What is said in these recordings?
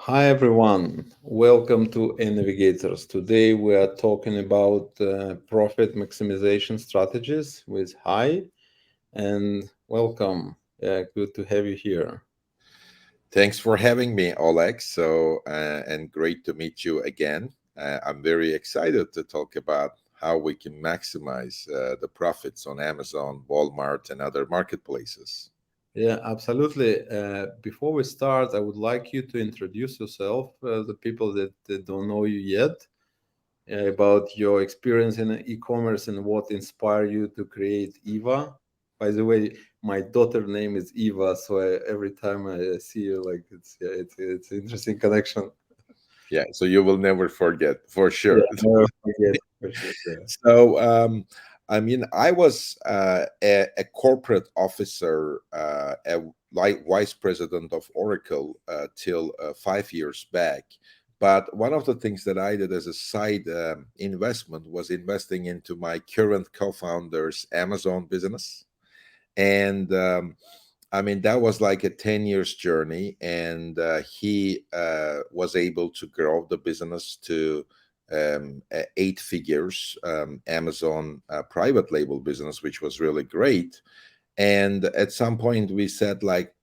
Hi everyone, welcome to aNavigators. Today we are talking about profit maximization strategies with Hi and welcome. Good to have you here. Thanks for having me, Oleg. And great to meet you again. I'm very excited to talk about how we can maximize the profits on Amazon, Walmart, and other marketplaces. Yeah, absolutely. Before we start, I would like you to introduce yourself, the people that don't know you yet, about your experience in e-commerce and what inspired you to create Eva. By the way, my daughter name is Eva, so every time I see you, like it's interesting connection. Yeah, so you will never forget for Yeah, sure. never forget for sure. Yeah. So, I was a corporate officer, like vice president of Oracle till 5 years back. But one of the things that I did as a side investment was investing into my current co-founder's Amazon business. And that was like a 10 years journey, and he was able to grow the business to 8 figures, Amazon private label business, which was really great. And at some point we said, like,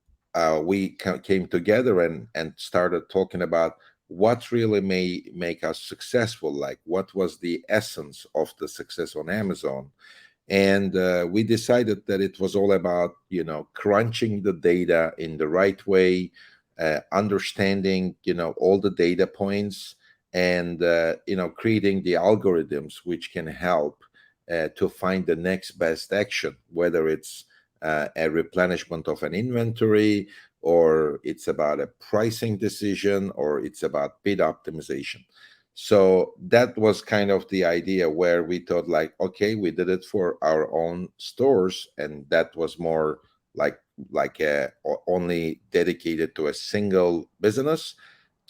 came together and started talking about what really may make us successful, like what was the essence of the success on Amazon. And we decided that it was all about crunching the data in the right way, understanding all the data points, and creating the algorithms which can help to find the next best action, whether it's a replenishment of an inventory, or it's about a pricing decision, or it's about bid optimization. So that was kind of the idea, where we thought, like, okay, we did it for our own stores, and that was more like only dedicated to a single business.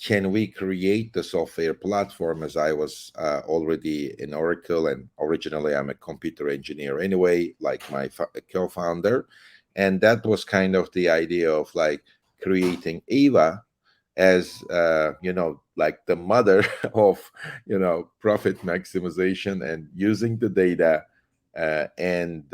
Can we create the software platform, as I was already in Oracle, and originally I'm a computer engineer anyway, like my co-founder. And that was kind of the idea of, like, creating Eva as like the mother of profit maximization, and using the data and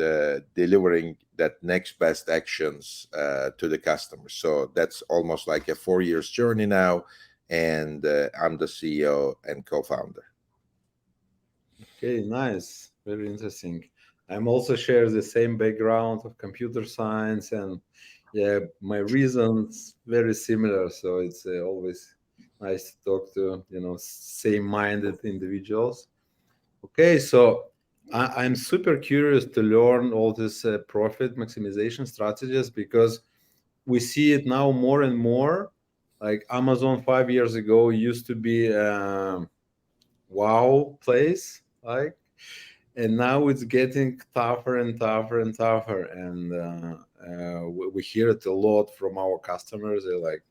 delivering that next best actions to the customer. So that's almost like a 4 years journey now, and I'm the CEO and co-founder. Okay, nice. Very interesting. I'm also share the same background of computer science, and yeah, my reasons very similar. So it's always nice to talk to same-minded individuals. Okay, so I'm super curious to learn all this profit maximization strategies because we see it now more and more. Like Amazon 5 years ago used to be a wow place, like, and now it's getting tougher and tougher and tougher. And we hear it a lot from our customers. They're like,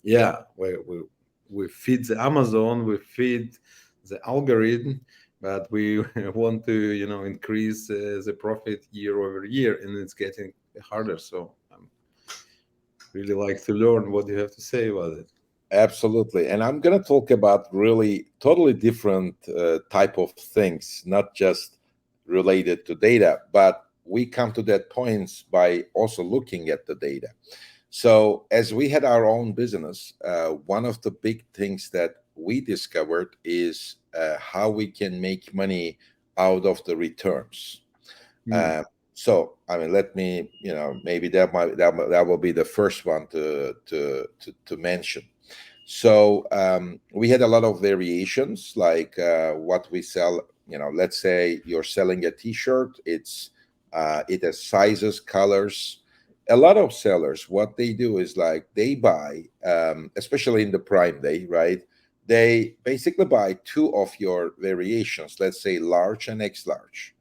yeah, we feed the Amazon, we feed the algorithm, but we want to increase the profit year over year, and it's getting harder. So I'm really like to learn what you have to say about it. Absolutely. And I'm going to talk about really totally different type of things, not just related to data, but we come to that points by also looking at the data. So as we had our own business, one of the big things that we discovered is how we can make money out of the returns. Hmm. Uh, so, let me, maybe that will be the first one to mention. So we had a lot of variations, like what we sell. Let's say you're selling a T-shirt. It has sizes, colors. A lot of sellers, what they do is, like, they buy, especially in the Prime Day, right? They basically buy two of your variations. Let's say large and X large.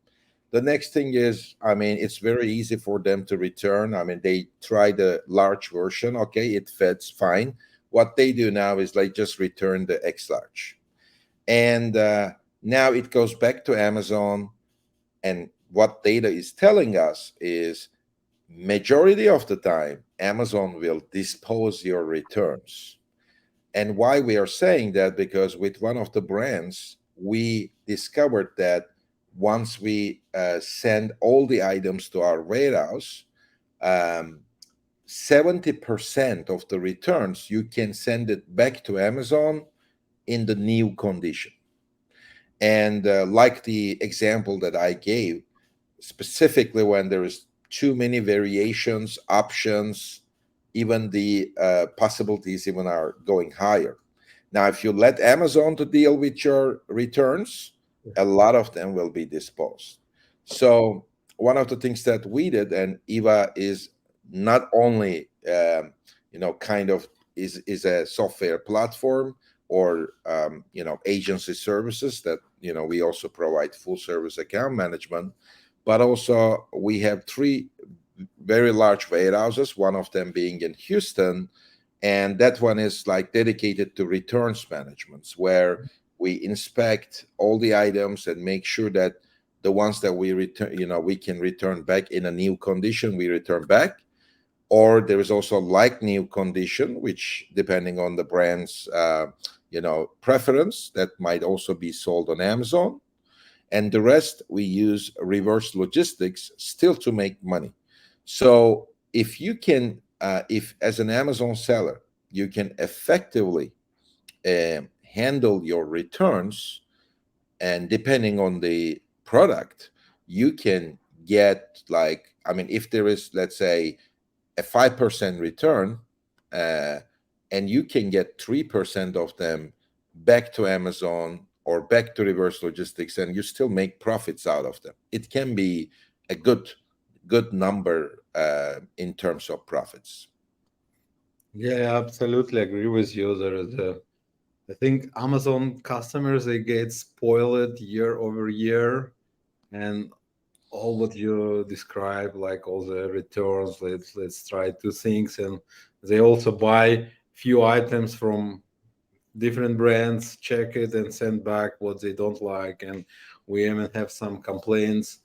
The next thing is, it's very easy for them to return. They try the large version. Okay, it fits fine. What they do now is, like, just return the X large. And now it goes back to Amazon. And what data is telling us is, majority of the time, Amazon will dispose your returns. And why we are saying that, because with one of the brands, we discovered that once we send all the items to our warehouse, um, 70% of the returns, you can send it back to Amazon in the new condition. And like the example that I gave, specifically when there is too many variations, options, even the possibilities even are going higher. Now, if you let Amazon to deal with your returns, a lot of them will be disposed. So one of the things that we did, and Eva is not only kind of is a software platform or agency services that we also provide full service account management, but also we have three very large warehouses, one of them being in Houston, and that one is like dedicated to returns management, where we inspect all the items and make sure that the ones that we return, we can return back in a new condition, we return back. Or there is also like new condition, which depending on the brand's preference, that might also be sold on Amazon. And the rest we use reverse logistics still to make money. So if you can, if as an Amazon seller, you can effectively handle your returns, and depending on the product, you can get like, I mean, if there is, let's say, a 5% return, uh, and you can get 3% of them back to Amazon or back to reverse logistics, and you still make profits out of them. It can be a good number in terms of profits. Yeah, I absolutely agree with you. I think Amazon customers, they get spoiled year over year, and all what you describe, like all the returns, let's try two things, and they also buy few items from different brands, check it and send back what they don't like, and we even have some complaints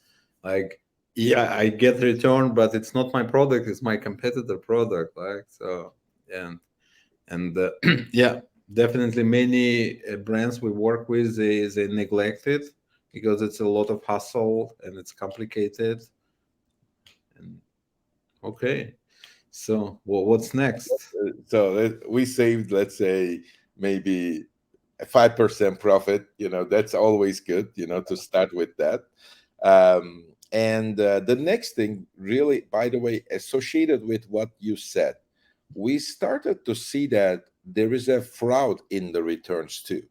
like, yeah, I get return, but it's not my product, it's my competitor product, like so. And yeah, definitely many brands we work with, they neglect it because it's a lot of hassle and it's complicated. And okay, so what's next? So we saved, let's say, maybe a 5% profit. That's always good, to start with that. And the next thing, really, by the way, associated with what you said, we started to see that there is a fraud in the returns too.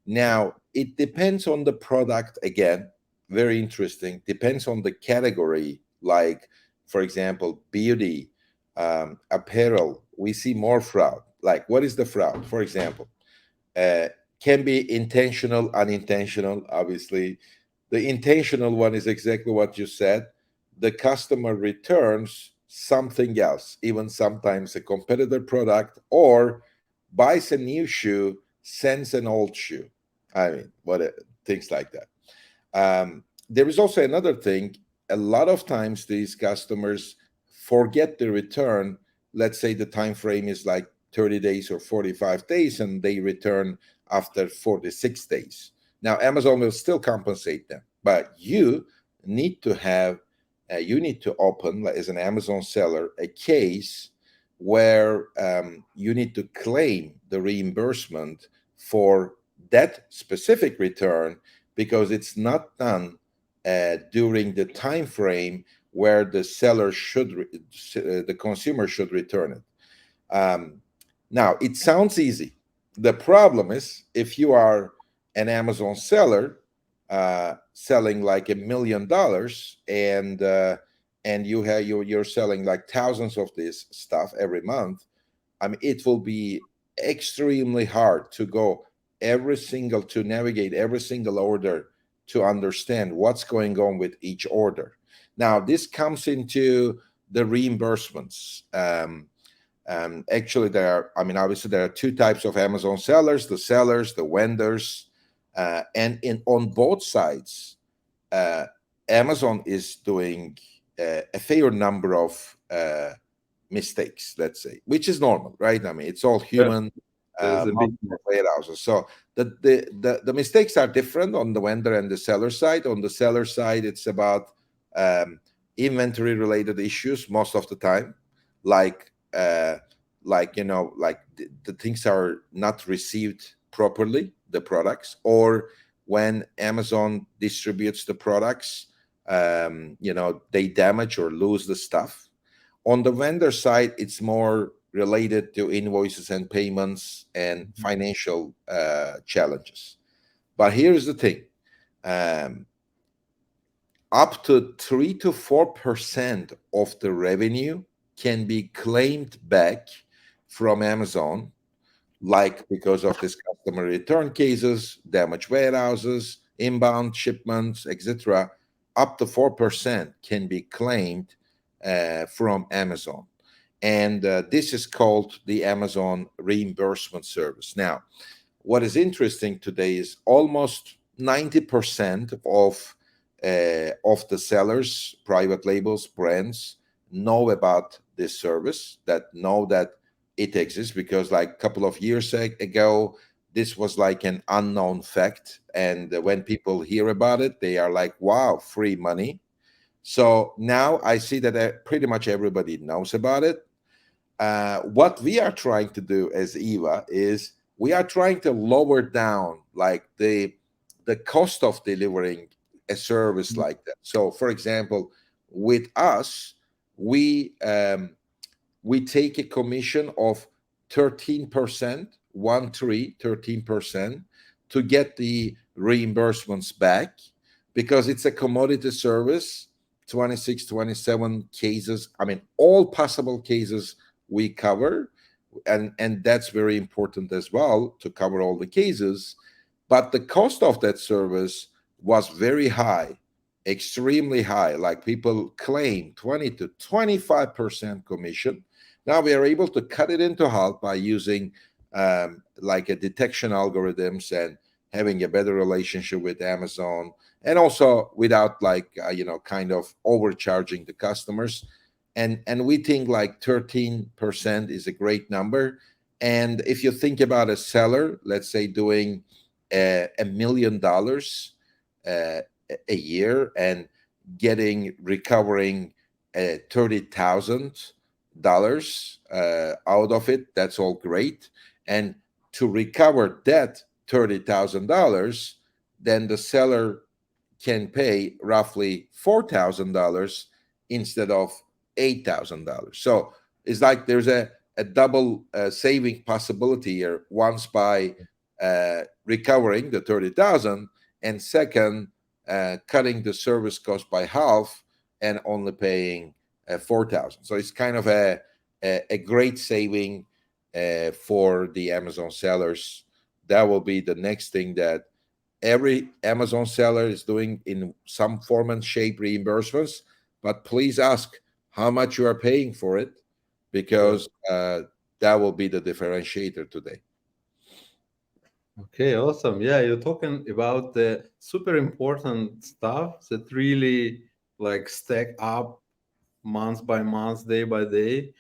Now, it depends on the product again, very interesting, depends on the category, like, for example, beauty, apparel, we see more fraud. Like, what is the fraud? For example, uh, can be intentional, unintentional, obviously. The intentional one is exactly what you said. The customer returns something else, even sometimes a competitor product, or buys a new shoe, sends an old shoe. I mean, things like that. There is also another thing. A lot of times, these customers forget the return. Let's say the time frame is like 30 days or 45 days, and they return after 46 days. Now, Amazon will still compensate them, but you need to open, like, as an Amazon seller, a case where you need to claim the reimbursement for that specific return, because it's not done during the time frame where the consumer should return it. Now, it sounds easy. The problem is, if you are an Amazon seller selling like $1 million, and you're selling like thousands of this stuff every month, I mean, it will be extremely hard to navigate every single order, to understand what's going on with each order. Now, this comes into the reimbursements. Actually, obviously, there are two types of Amazon sellers, the vendors, and on both sides, uh, Amazon is doing a fair number of mistakes, let's say, which is normal, right? I mean, it's all Yeah. human. There's a big multiple warehouses. So the mistakes are different on the vendor and the seller side. On the seller side, it's about um, inventory related issues most of the time, like like the things are not received properly, the products, or when Amazon distributes the products, they damage or lose the stuff. On the vendor side, it's more related to invoices and payments and financial challenges. But here's the thing: um, up to 3 to 4% of the revenue can be claimed back from Amazon, like because of this customer return cases, damaged warehouses, inbound shipments, etc. Up to 4% can be claimed from Amazon. And this is called the Amazon reimbursement service. Now, what is interesting today is almost 90% of the sellers, private labels, brands know about this service, that know that it exists, because like a couple of years ago, this was like an unknown fact. And when people hear about it, they are like, wow, free money. So now I see that pretty much everybody knows about it. What we are trying to do as Eva is we are trying to lower down like the cost of delivering a service like that. So, for example, with us, we we take a commission of 13%, 13%, to get the reimbursements back, because it's a commodity service. 26, 27 cases, I mean, all possible cases we cover. And that's very important as well, to cover all the cases. But the cost of that service was very high, extremely high. Like people claim 20 to 25% commission. Now we are able to cut it into half by using like a detection algorithms and having a better relationship with Amazon, and also without like kind of overcharging the customers. And we think like 13% is a great number. And if you think about a seller, let's say doing $1 million a year and recovering $30,000 out of it, that's all great. And to recover that $30,000, then the seller can pay roughly $4,000 instead of $8,000. So it's like there's a double saving possibility here. Once by recovering the 30,000, and second, cutting the service cost by half and only paying 4,000. So it's kind of a great saving for the Amazon sellers. That will be the next thing that every Amazon seller is doing in some form and shape, reimbursements. But please ask how much you are paying for it, because that will be the differentiator today. Okay, awesome. Yeah, you're talking about the super important stuff that really like stack up month by month, day by day.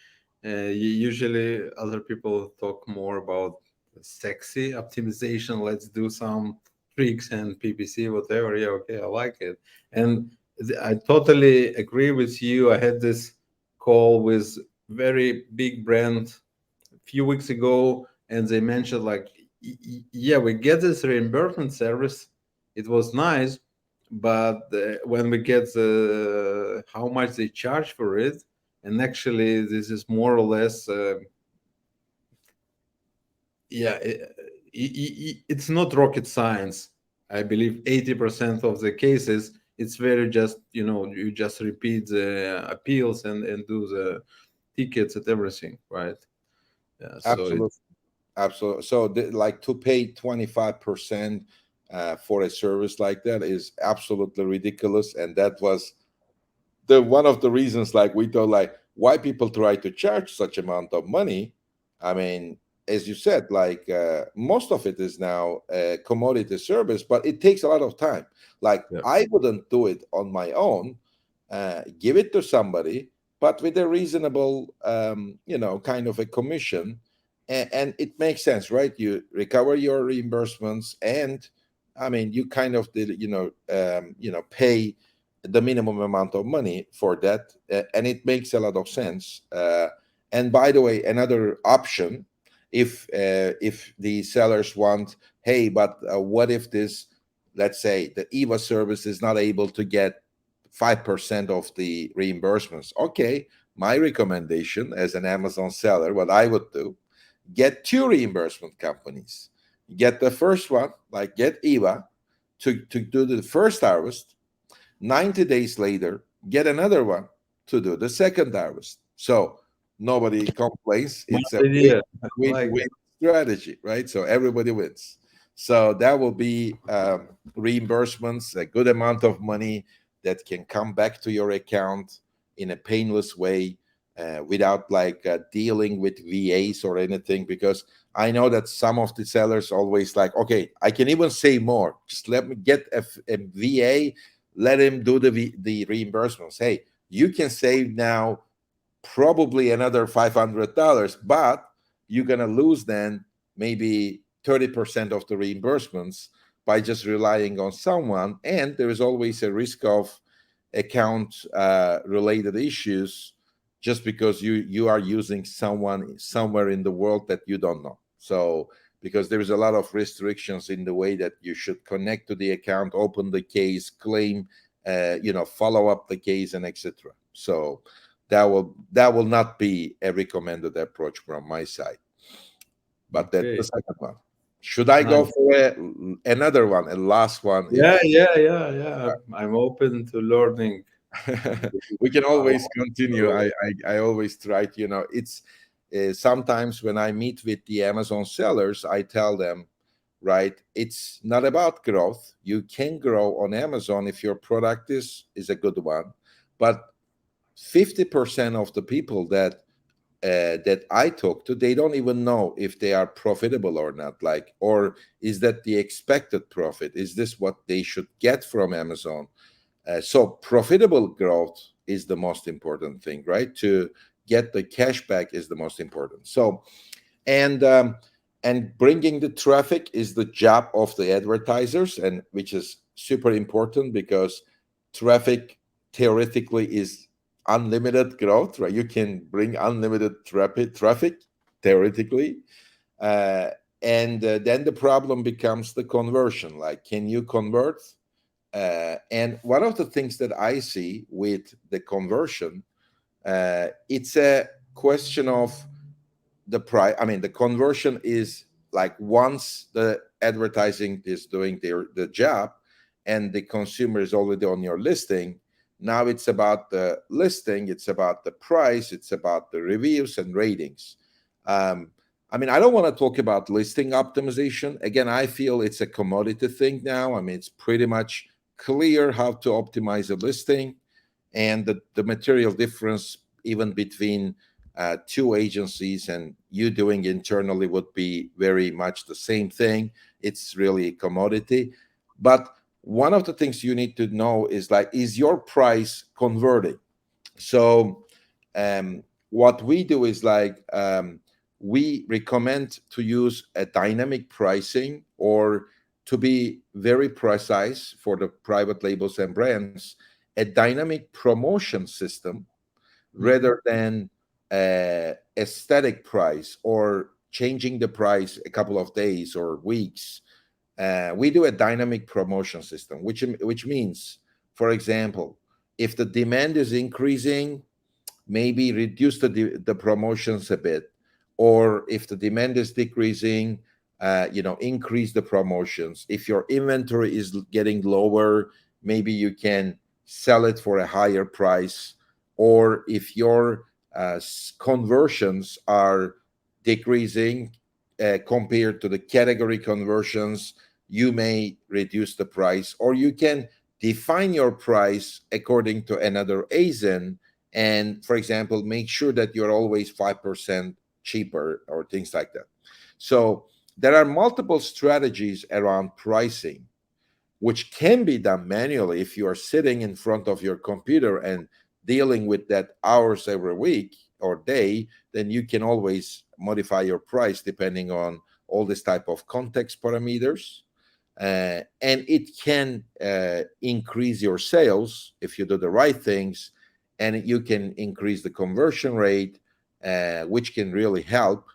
Usually, other people talk more about sexy optimization. Let's do some tricks and PPC, whatever. Yeah, okay, I like it. And I totally agree with you. I had this call with very big brand a few weeks ago, and they mentioned like, yeah, we get this reimbursement service. It was nice, but when we get the how much they charge for it, and actually this is more or less yeah it's not rocket science. I believe 80% of the cases it's very just you just repeat the appeals and do the tickets and everything, right? Yeah, so Absolutely. it's Absolutely. So, like to pay 25% for a service like that is absolutely ridiculous. And that was the one of the reasons, like we thought, like why people try to charge such amount of money. I mean, as you said, like most of it is now a commodity service, but it takes a lot of time. Like yeah. I wouldn't do it on my own. Give it to somebody, but with a reasonable kind of a commission. and it makes sense, right? You recover your reimbursements, and I mean, you kind of did, pay the minimum amount of money for that, and it makes a lot of sense. And by the way, another option, if the sellers want, hey, but what if this, let's say, the Eva service is not able to get 5% of the reimbursements? Okay, my recommendation as an Amazon seller, what I would do, get two reimbursement companies. Get the first one, like get Eva, to do the first harvest. 90 days later, get another one to do the second harvest. So nobody complains. It's Smart a win idea. I win like win it. strategy, right? So everybody wins. So that will be reimbursements, a good amount of money that can come back to your account in a painless way, without like dealing with VAs or anything. Because I know that some of the sellers always like, okay, I can even say more. Just let me get a VA, let him do the reimbursements. Hey, you can save now probably another $500, but you're going to lose then maybe 30% of the reimbursements by just relying on someone. And there is always a risk of account related issues, just because you are using someone somewhere in the world that you don't know. So because there is a lot of restrictions in the way that you should connect to the account, open the case, claim, follow up the case, and etc. So that will not be a recommended approach from my side. But that's the Okay. second one. Should I go Nice. for another one, a last one? Yeah, yeah, yeah, yeah. I'm open to learning. We can I always want continue. to- I always try to, it's sometimes when I meet with the Amazon sellers, I tell them, right, it's not about growth. You can grow on Amazon if your product is a good one, but 50% of the people that I talk to, they don't even know if they are profitable or not. Like, or is that the expected profit? Is this what they should get from Amazon? So profitable growth is the most important thing, right? To get the cash back is the most important. So, and bringing the traffic is the job of the advertisers, and which is super important, because traffic theoretically is unlimited growth, right? You can bring unlimited traffic theoretically. uh, and then the problem becomes the conversion. Like, can you convert? And one of the things that I see with the conversion, it's a question of the price. I mean, the conversion is like, once the advertising is doing the job and the consumer is already on your listing, now it's about the listing, it's about the price, it's about the reviews and ratings. um, I mean, I don't want to talk about listing optimization. Again, I feel it's a commodity thing now. I mean, it's pretty much clear how to optimize a listing, and the material difference even between two agencies and you doing internally would be very much the same thing. It's really a commodity. But one of the things you need to know is, like, is your price converting? So what we do is, like, we recommend to use a dynamic pricing, or, to be very precise for the private labels and brands, a dynamic promotion system, Mhm. rather than a static price, or changing the price a couple of days or weeks. We do a dynamic promotion system, which means, for example, if the demand is increasing, maybe reduce the promotions a bit, or if the demand is decreasing, increase the promotions. If your inventory is getting lower, maybe you can sell it for a higher price. Or if your conversions are decreasing compared to the category conversions, you may reduce the price, or you can define your price according to another ASIN, and, for example, make sure that you're always 5% cheaper, or things like that. So there are multiple strategies around pricing, which can be done manually if you are sitting in front of your computer and dealing with that hours every week. or day, then you can always modify your price depending on all this type of context parameters. And it can increase your sales if you do the right things, and you can increase the conversion rate, which can really help.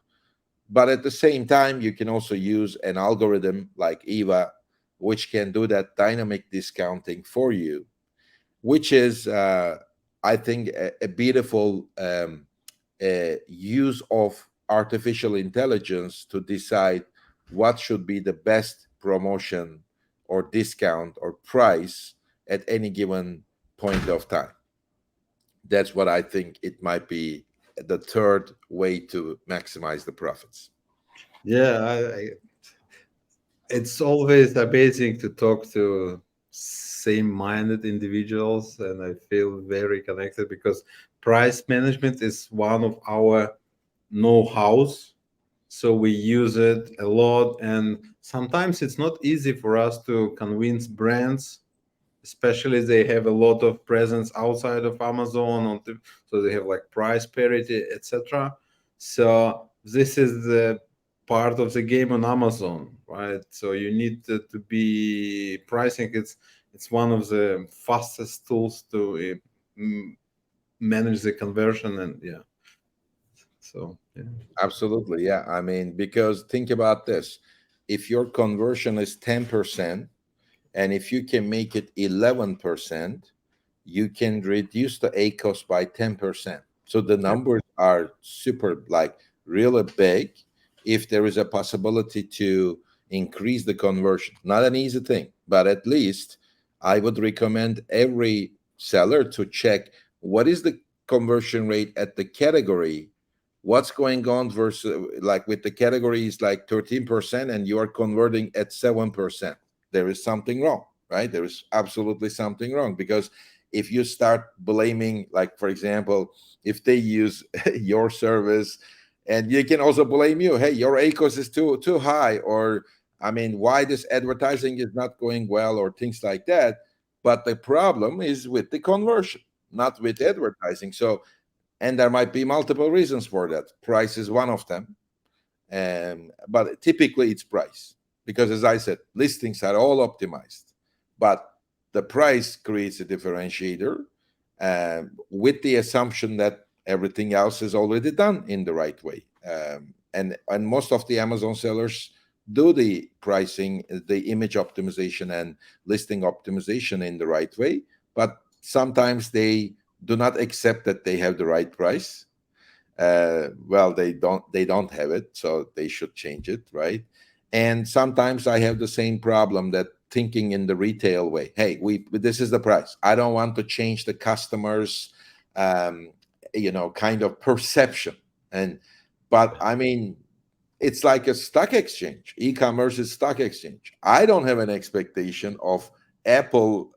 But at the same time, you can also use an algorithm like Eva, which can do that dynamic discounting for you, which is, I think, a beautiful use of artificial intelligence to decide what should be the best promotion or discount or price at any given point of time. That's what I think it might be the third way to maximize the profits. Yeah, it's always amazing to talk to same-minded individuals, and I feel very connected because price management is one of our know-hows. So we use it a lot, and sometimes it's not easy for us to convince brands, especially they have a lot of presence outside of Amazon so they have like price parity, etc. So this is the part of the game on Amazon, right? So you need to be pricing. It's one of the fastest tools to manage the conversion, and yeah. So yeah. Absolutely. Yeah. I mean, because think about this, if your conversion is 10%, and if you can make it 11%, you can reduce the A cost by 10%. So the numbers are super, like really big if there is a possibility to increase the conversion. Not an easy thing, but at least I would recommend every seller to check what is the conversion rate at the category, what's going on versus like with the categories like 13% and you are converting at 7%. There is something wrong, right? There is absolutely something wrong, because if you start blaming, like for example, if they use your service, and you can also blame you, hey, your ACOS is too high, or I mean, why this advertising is not going well, or things like that. But the problem is with the conversion, not with advertising. So, and there might be multiple reasons for that. Price is one of them, but typically it's price, because as I said, listings are all optimized, but the price creates a differentiator, with the assumption that everything else is already done in the right way. And most of the Amazon sellers do the pricing, the image optimization and listing optimization in the right way, but sometimes they do not accept that they have the right price. Well, they don't have it, so they should change it, right? And sometimes I have the same problem, that thinking in the retail way, hey, we this is the price, I don't want to change the customers um kind of perception. And but I mean, it's like a stock exchange. E-commerce is stock exchange. I don't have an expectation of Apple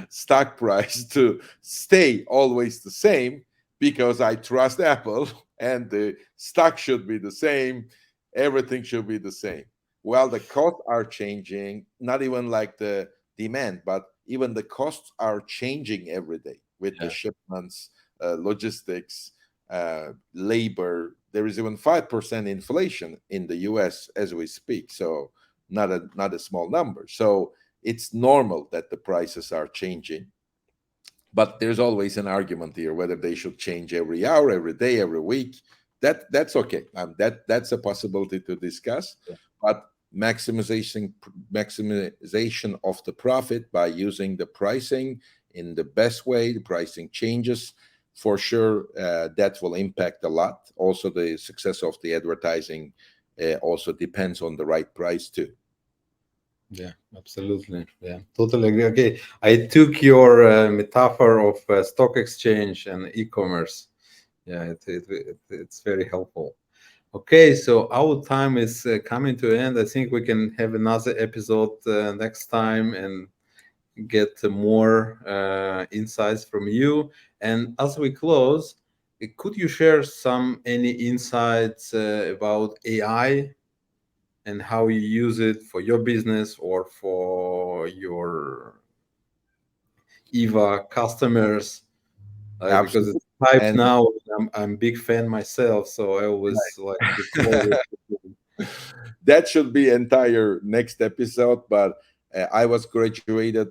stock price to stay always the same, because I trust Apple and the stock should be the same. Everything should be the same. Well, the costs are changing, not even like the demand, but even the costs are changing every day with the Yeah. shipments, logistics, labor. There is even 5% inflation in the US as we speak. So not a small number. So it's normal that the prices are changing. But there's always an argument here whether they should change every hour, every day, every week. That's okay. That's a possibility to discuss. But maximization of the profit by using the pricing in the best way, the pricing changes for sure. That will impact a lot. Also, the success of the advertising also depends on the right price too. Yeah, absolutely. Yeah, totally agree. Okay, I took your metaphor of stock exchange and e-commerce. Yeah, it's very helpful. Okay, so our time is coming to an end. I think we can have another episode next time and get more insights from you. And as we close, could you share any insights about AI and how you use it for your business or for your Eva customers, because it's Absolutely. hype And now. I'm big fan myself, so I always like to follow it. that should be entire next episode. But I was graduated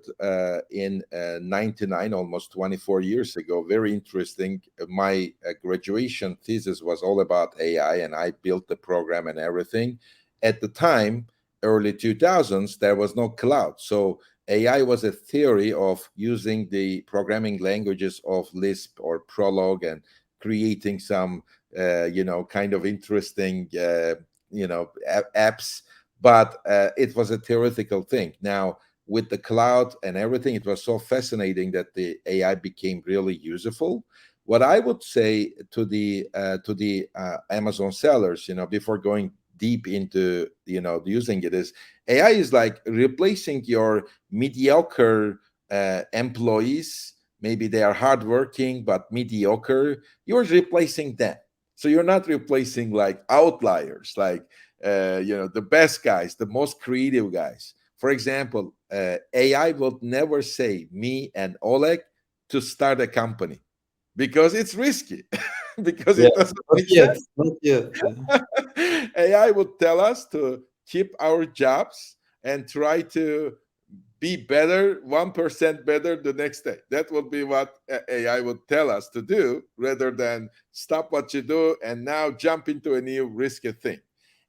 in 99, almost 24 years ago. Very interesting. My graduation thesis was all about AI, and I built the program and everything. At the time, early 2000s, there was no cloud, so AI was a theory of using the programming languages of Lisp or Prolog and creating some kind of interesting apps. But it was a theoretical thing. Now with the cloud and everything, it was so fascinating that the AI became really useful. What I would say to the Amazon sellers, before going deep into using it, is AI is like replacing your mediocre employees. Maybe they are hardworking but mediocre. You're replacing them. So you're not replacing like outliers, like the best guys, the most creative guys. For example, AI will never say me and Oleg to start a company because it's risky, because Yeah, it doesn't not make yet, sense. not yet. AI would tell us to keep our jobs and try to be better, 1% better the next day. That would be what AI would tell us to do, rather than stop what you do and now jump into a new risky thing.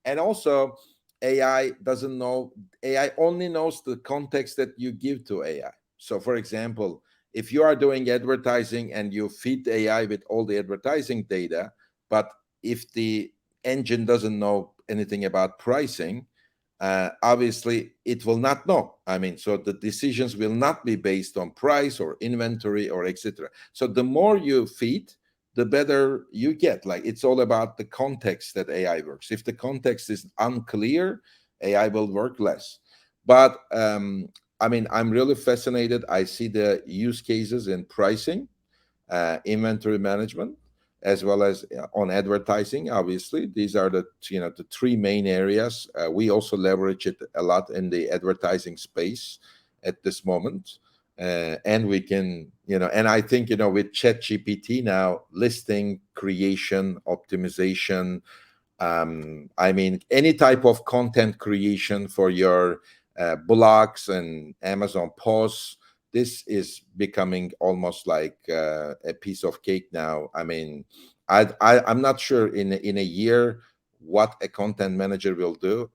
And also, AI doesn't know, AI only knows the context that you give to AI. So, for example, if you are doing advertising and you feed AI with all the advertising data, but if the engine doesn't know anything about pricing, obviously it will not know. I mean, so the decisions will not be based on price or inventory or etc. So the more you feed, the better you get. Like, it's all about the context that AI works. If the context is unclear, AI will work less. But I mean, I'm really fascinated. I see the use cases in pricing, inventory management, as well as on advertising. Obviously, these are the three main areas. We also leverage it a lot in the advertising space at this moment. And we can, and I think, with Chat GPT now, listing creation, optimization, I mean, any type of content creation for your blogs and Amazon posts, this is becoming almost like a piece of cake now. I mean, I'm not sure in a year what a content manager will do,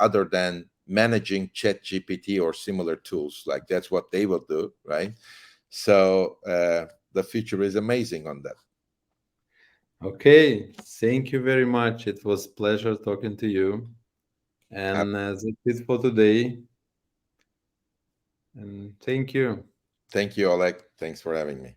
other than managing Chat GPT or similar tools. Like, that's what they will do, right? So the future is amazing on that. Okay, thank you very much. It was pleasure talking to you. Uh, And that's it for today. And thank you. Thank you, Oleg. Thanks for having me.